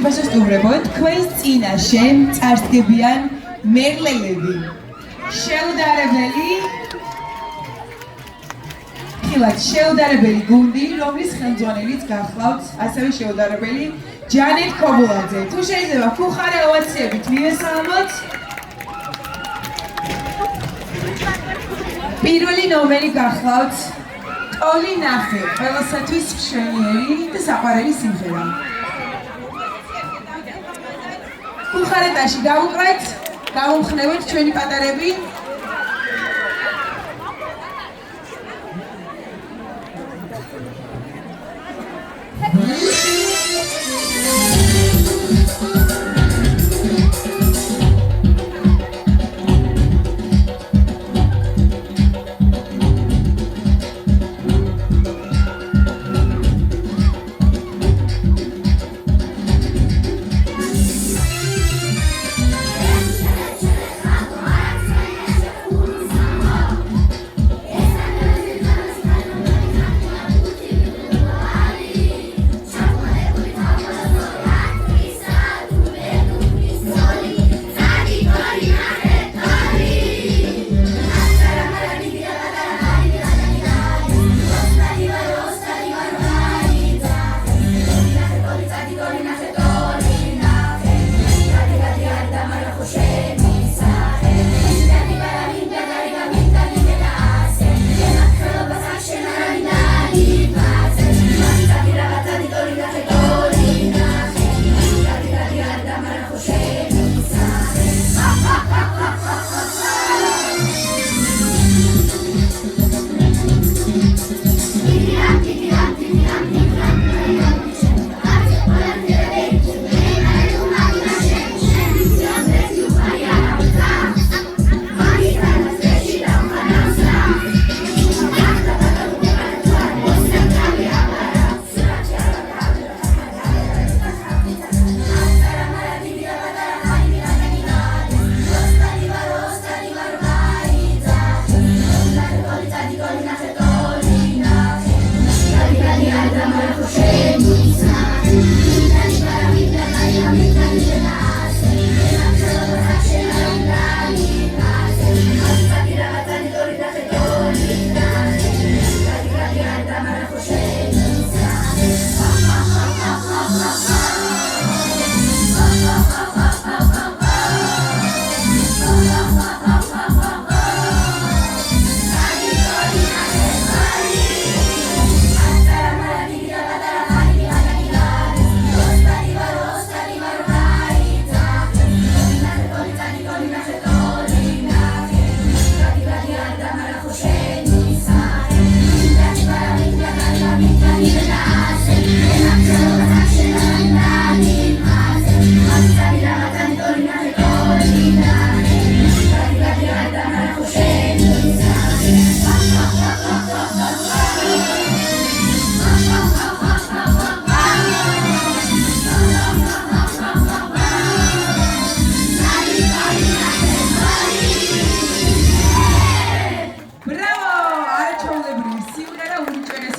მოგიფასოსტუმრებოდ, თქვენს წინაშე წარსდგებიან მერლელები. შეუდარებელი გუნდი, რომლის ხელმძღვანელიც გახლავთ, ასევე შეუდარებელი ჯანეთ ქობულაძე. თუ შეიძლება ფუხარე ოვაციებით მივესალმოთ. პირველი ნომერი გახლავთ ტოლი ნახე, ყველასათვის მშვენიერი და საყვარელი სიმღერა. ფუხარეტაში გავუკრეთ, გავუმხნევით ჩვენი პატარები.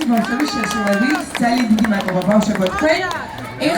ბავშვების შესრულებით ძალიან დიდი მადლობა ბავშვებო თქვენ. ეხლა